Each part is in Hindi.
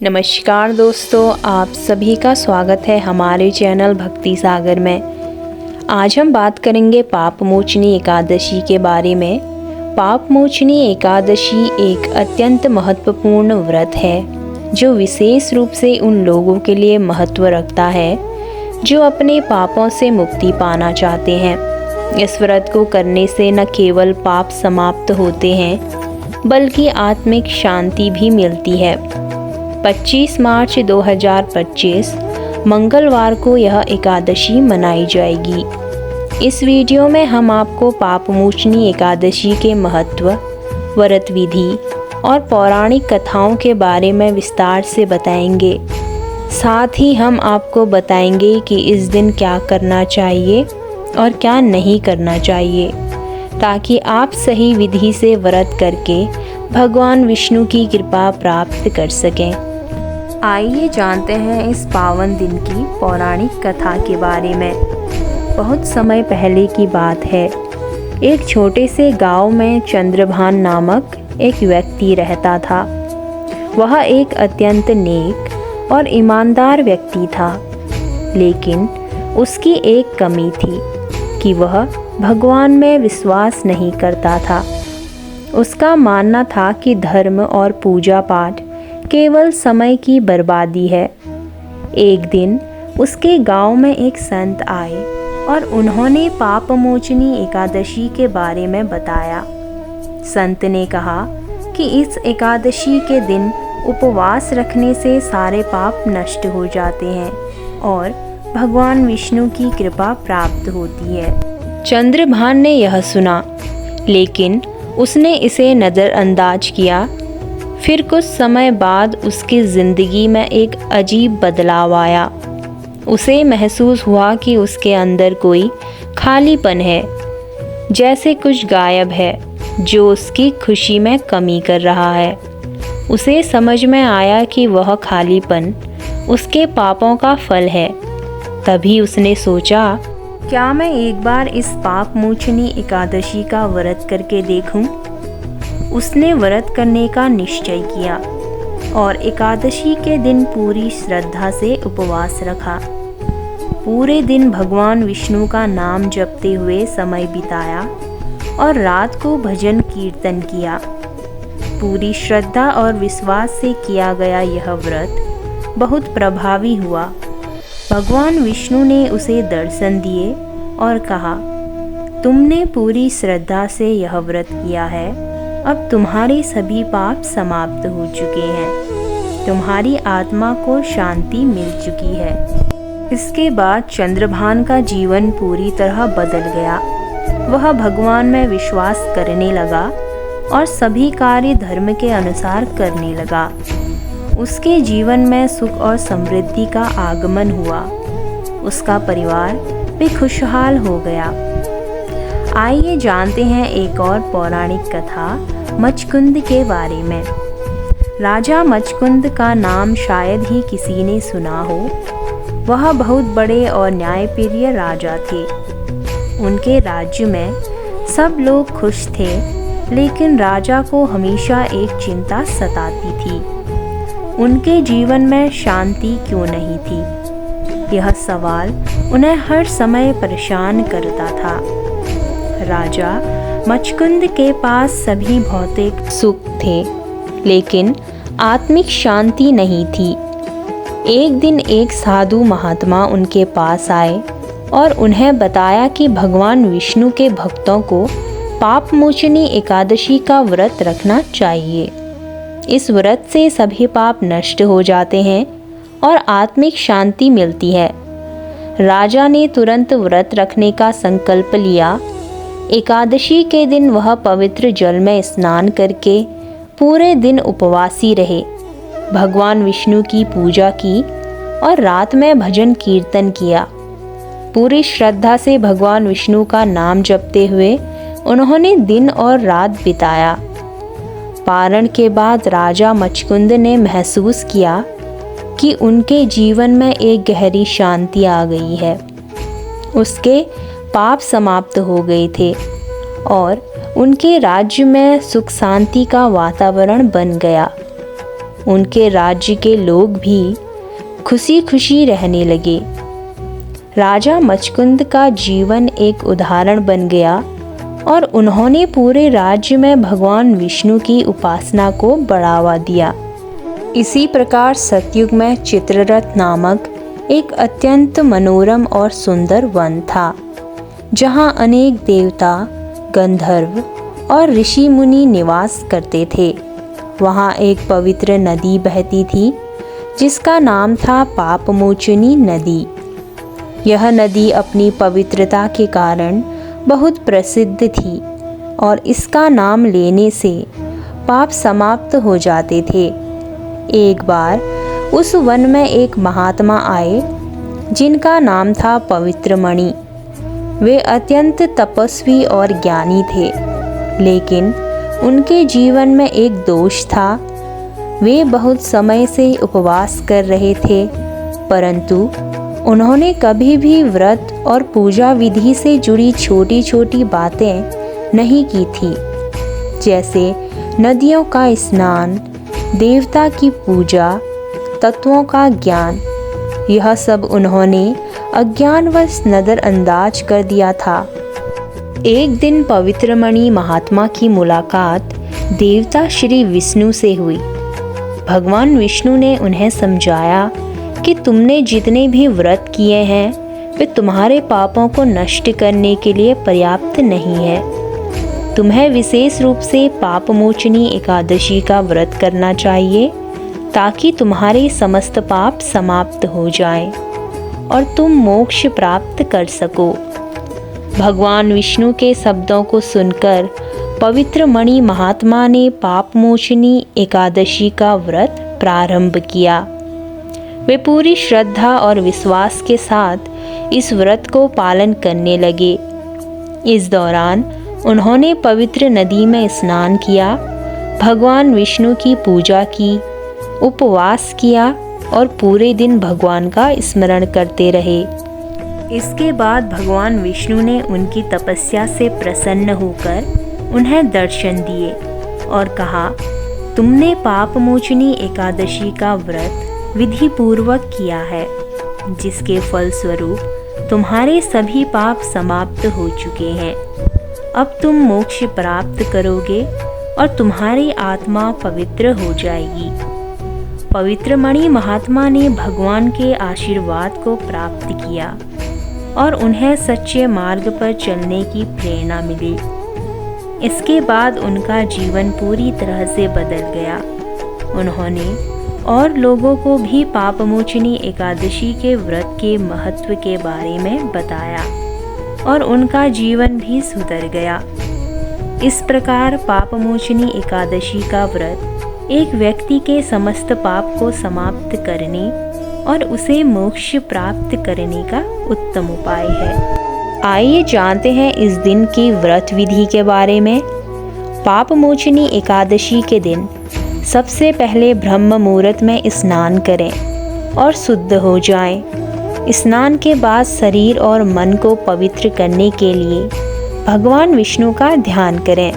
नमस्कार दोस्तों, आप सभी का स्वागत है हमारे चैनल भक्ति सागर में। आज हम बात करेंगे पाप मोचनी एकादशी के बारे में। पाप मोचनी एकादशी एक अत्यंत महत्वपूर्ण व्रत है जो विशेष रूप से उन लोगों के लिए महत्व रखता है जो अपने पापों से मुक्ति पाना चाहते हैं। इस व्रत को करने से न केवल पाप समाप्त होते हैं बल्कि आत्मिक शांति भी मिलती है। 25 मार्च 2025 मंगलवार को यह एकादशी मनाई जाएगी। इस वीडियो में हम आपको पापमोचनी एकादशी के महत्व, व्रत विधि और पौराणिक कथाओं के बारे में विस्तार से बताएंगे। साथ ही हम आपको बताएंगे कि इस दिन क्या करना चाहिए और क्या नहीं करना चाहिए, ताकि आप सही विधि से व्रत करके भगवान विष्णु की कृपा प्राप्त कर सकें। आइए जानते हैं इस पावन दिन की पौराणिक कथा के बारे में। बहुत समय पहले की बात है। एक छोटे से गांव में चंद्रभान नामक एक व्यक्ति रहता था। वह एक अत्यंत नेक और ईमानदार व्यक्ति था, लेकिन उसकी एक कमी थी कि वह भगवान में विश्वास नहीं करता था। उसका मानना था कि धर्म और पूजा पाठ केवल समय की बर्बादी है। एक दिन उसके गांव में एक संत आए और उन्होंने पापमोचनी एकादशी के बारे में बताया। संत ने कहा कि इस एकादशी के दिन उपवास रखने से सारे पाप नष्ट हो जाते हैं और भगवान विष्णु की कृपा प्राप्त होती है। चंद्रभान ने यह सुना, लेकिन उसने इसे नज़रअंदाज किया। फिर कुछ समय बाद उसकी ज़िंदगी में एक अजीब बदलाव आया। उसे महसूस हुआ कि उसके अंदर कोई खालीपन है, जैसे कुछ गायब है जो उसकी खुशी में कमी कर रहा है। उसे समझ में आया कि वह खालीपन उसके पापों का फल है। तभी उसने सोचा, क्या मैं एक बार इस पापमोचनी एकादशी का व्रत करके देखूं? उसने व्रत करने का निश्चय किया और एकादशी के दिन पूरी श्रद्धा से उपवास रखा। पूरे दिन भगवान विष्णु का नाम जपते हुए समय बिताया और रात को भजन कीर्तन किया। पूरी श्रद्धा और विश्वास से किया गया यह व्रत बहुत प्रभावी हुआ। भगवान विष्णु ने उसे दर्शन दिए और कहा, तुमने पूरी श्रद्धा से यह व्रत किया है। अब तुम्हारे सभी पाप समाप्त हो चुके हैं। तुम्हारी आत्मा को शांति मिल चुकी है। इसके बाद चंद्रभान का जीवन पूरी तरह बदल गया। वह भगवान में विश्वास करने लगा और सभी कार्य धर्म के अनुसार करने लगा। उसके जीवन में सुख और समृद्धि का आगमन हुआ। उसका परिवार भी खुशहाल हो गया। आइए जानते हैं एक और पौराणिक कथा मचकुंद के बारे में। राजा मचकुंद का नाम शायद ही किसी ने सुना हो। वह बहुत बड़े और न्यायप्रिय राजा थे। उनके राज्य में सब लोग खुश थे, लेकिन राजा को हमेशा एक चिंता सताती थी। उनके जीवन में शांति क्यों नहीं थी? यह सवाल उन्हें हर समय परेशान करता था। राजा मचकुंद के पास सभी भौतिक सुख थे, लेकिन आत्मिक शांति नहीं थी। एक दिन एक साधु महात्मा उनके पास आए और उन्हें बताया कि भगवान विष्णु के भक्तों को पापमोचनी एकादशी का व्रत रखना चाहिए। इस व्रत से सभी पाप नष्ट हो जाते हैं और आत्मिक शांति मिलती है। राजा ने तुरंत व्रत रखने का संकल्प लिया। एकादशी के दिन वह पवित्र जल में स्नान करके पूरे दिन उपवासी रहे, भगवान विष्णु की पूजा की और रात में भजन कीर्तन किया। पूरी श्रद्धा से भगवान विष्णु का नाम जपते हुए उन्होंने दिन और रात बिताया। पारण के बाद राजा मचकुंद ने महसूस किया कि उनके जीवन में एक गहरी शांति आ गई है। उसके पाप समाप्त हो गए थे और उनके राज्य में सुख शांति का वातावरण बन गया। उनके राज्य के लोग भी खुशी खुशी रहने लगे। राजा मचकुंद का जीवन एक उदाहरण बन गया और उन्होंने पूरे राज्य में भगवान विष्णु की उपासना को बढ़ावा दिया। इसी प्रकार सतयुग में चित्ररथ नामक एक अत्यंत मनोरम और सुंदर वन था, जहाँ अनेक देवता, गंधर्व और ऋषि मुनि निवास करते थे। वहाँ एक पवित्र नदी बहती थी जिसका नाम था पापमोचनी नदी। यह नदी अपनी पवित्रता के कारण बहुत प्रसिद्ध थी और इसका नाम लेने से पाप समाप्त हो जाते थे। एक बार उस वन में एक महात्मा आए जिनका नाम था पवित्र मणि। वे अत्यंत तपस्वी और ज्ञानी थे, लेकिन उनके जीवन में एक दोष था। वे बहुत समय से उपवास कर रहे थे, परंतु उन्होंने कभी भी व्रत और पूजा विधि से जुड़ी छोटी छोटी बातें नहीं की थी, जैसे नदियों का स्नान, देवता की पूजा, तत्वों का ज्ञान। यह सब उन्होंने अज्ञानवश नज़रअंदाज कर दिया था। एक दिन पवित्र मणि महात्मा की मुलाकात देवता श्री विष्णु से हुई। भगवान विष्णु ने उन्हें समझाया कि तुमने जितने भी व्रत किए हैं वे तुम्हारे पापों को नष्ट करने के लिए पर्याप्त नहीं है। तुम्हें विशेष रूप से पापमोचनी एकादशी का व्रत करना चाहिए ताकि तुम्हारे समस्त पाप समाप्त हो जाएं और तुम मोक्ष प्राप्त कर सको। भगवान विष्णु के शब्दों को सुनकर पवित्र मणि महात्मा ने पापमोचनी एकादशी का व्रत प्रारंभ किया। वे पूरी श्रद्धा और विश्वास के साथ इस व्रत को पालन करने लगे। इस दौरान उन्होंने पवित्र नदी में स्नान किया, भगवान विष्णु की पूजा की, उपवास किया और पूरे दिन भगवान का स्मरण करते रहे। इसके बाद भगवान विष्णु ने उनकी तपस्या से प्रसन्न होकर उन्हें दर्शन दिए और कहा, तुमने पापमोचनी एकादशी का व्रत विधि पूर्वक किया है, जिसके फलस्वरूप तुम्हारे सभी पाप समाप्त हो चुके हैं। अब तुम मोक्ष प्राप्त करोगे और तुम्हारी आत्मा पवित्र हो जाएगी। पवित्र मणि महात्मा ने भगवान के आशीर्वाद को प्राप्त किया और उन्हें सच्चे मार्ग पर चलने की प्रेरणा मिली। इसके बाद उनका जीवन पूरी तरह से बदल गया। उन्होंने और लोगों को भी पापमोचनी एकादशी के व्रत के महत्व के बारे में बताया और उनका जीवन भी सुधर गया। इस प्रकार पापमोचनी एकादशी का व्रत एक व्यक्ति के समस्त पाप को समाप्त करने और उसे मोक्ष प्राप्त करने का उत्तम उपाय है। आइए जानते हैं इस दिन की व्रत विधि के बारे में। पापमोचनी एकादशी के दिन सबसे पहले ब्रह्म मुहूर्त में स्नान करें और शुद्ध हो जाएं। स्नान के बाद शरीर और मन को पवित्र करने के लिए भगवान विष्णु का ध्यान करें।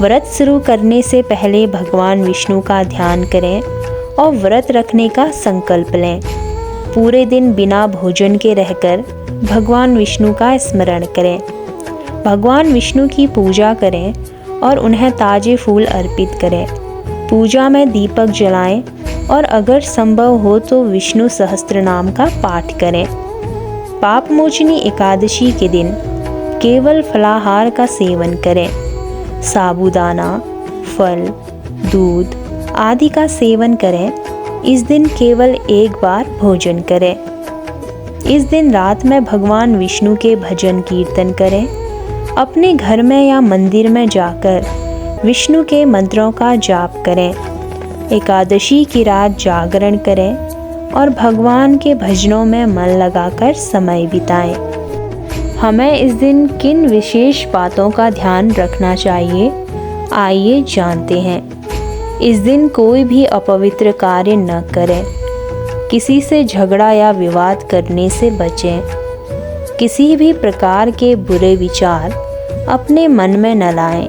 व्रत शुरू करने से पहले भगवान विष्णु का ध्यान करें और व्रत रखने का संकल्प लें। पूरे दिन बिना भोजन के रहकर भगवान विष्णु का स्मरण करें। भगवान विष्णु की पूजा करें और उन्हें ताजे फूल अर्पित करें। पूजा में दीपक जलाएं और अगर संभव हो तो विष्णु सहस्त्र नाम का पाठ करें। पापमोचनी एकादशी के दिन केवल फलाहार का सेवन करें। साबूदाना, फल, दूध आदि का सेवन करें। इस दिन केवल एक बार भोजन करें। इस दिन रात में भगवान विष्णु के भजन कीर्तन करें। अपने घर में या मंदिर में जाकर विष्णु के मंत्रों का जाप करें। एकादशी की रात जागरण करें और भगवान के भजनों में मन लगाकर समय बिताएं। हमें इस दिन किन विशेष बातों का ध्यान रखना चाहिए, आइए जानते हैं। इस दिन कोई भी अपवित्र कार्य न करें। किसी से झगड़ा या विवाद करने से बचें। किसी भी प्रकार के बुरे विचार अपने मन में न लाएं।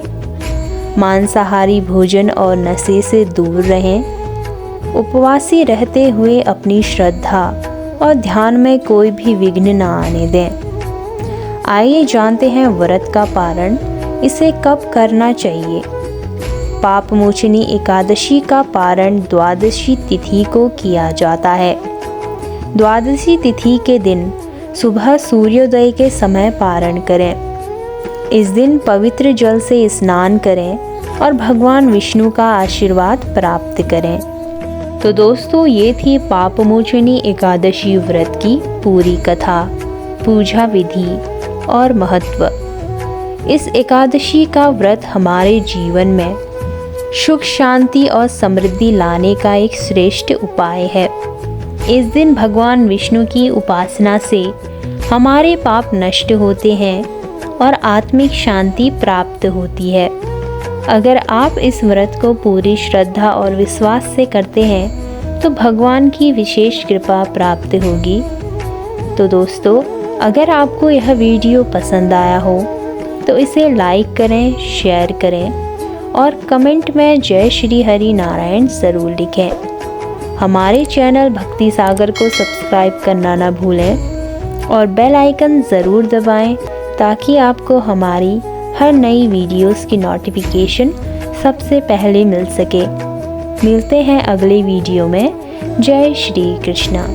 मांसाहारी भोजन और नशे से दूर रहें। उपवासी रहते हुए अपनी श्रद्धा और ध्यान में कोई भी विघ्न न आने दें। आइए जानते हैं व्रत का पारण इसे कब करना चाहिए। पाप मोचनी एकादशी का पारण द्वादशी तिथि को किया जाता है। द्वादशी तिथि के दिन सुबह सूर्योदय के समय पारण करें। इस दिन पवित्र जल से स्नान करें और भगवान विष्णु का आशीर्वाद प्राप्त करें। तो दोस्तों, ये थी पाप मोचनी एकादशी व्रत की पूरी कथा, पूजा विधि और महत्व। इस एकादशी का व्रत हमारे जीवन में सुख शांति और समृद्धि लाने का एक श्रेष्ठ उपाय है। इस दिन भगवान विष्णु की उपासना से हमारे पाप नष्ट होते हैं और आत्मिक शांति प्राप्त होती है। अगर आप इस व्रत को पूरी श्रद्धा और विश्वास से करते हैं तो भगवान की विशेष कृपा प्राप्त होगी। तो दोस्तों, अगर आपको यह वीडियो पसंद आया हो तो इसे लाइक करें, शेयर करें और कमेंट में जय श्री हरि नारायण ज़रूर लिखें। हमारे चैनल भक्ति सागर को सब्सक्राइब करना ना भूलें और बेल आइकन ज़रूर दबाएं ताकि आपको हमारी हर नई वीडियोस की नोटिफिकेशन सबसे पहले मिल सके। मिलते हैं अगले वीडियो में। जय श्री कृष्णा।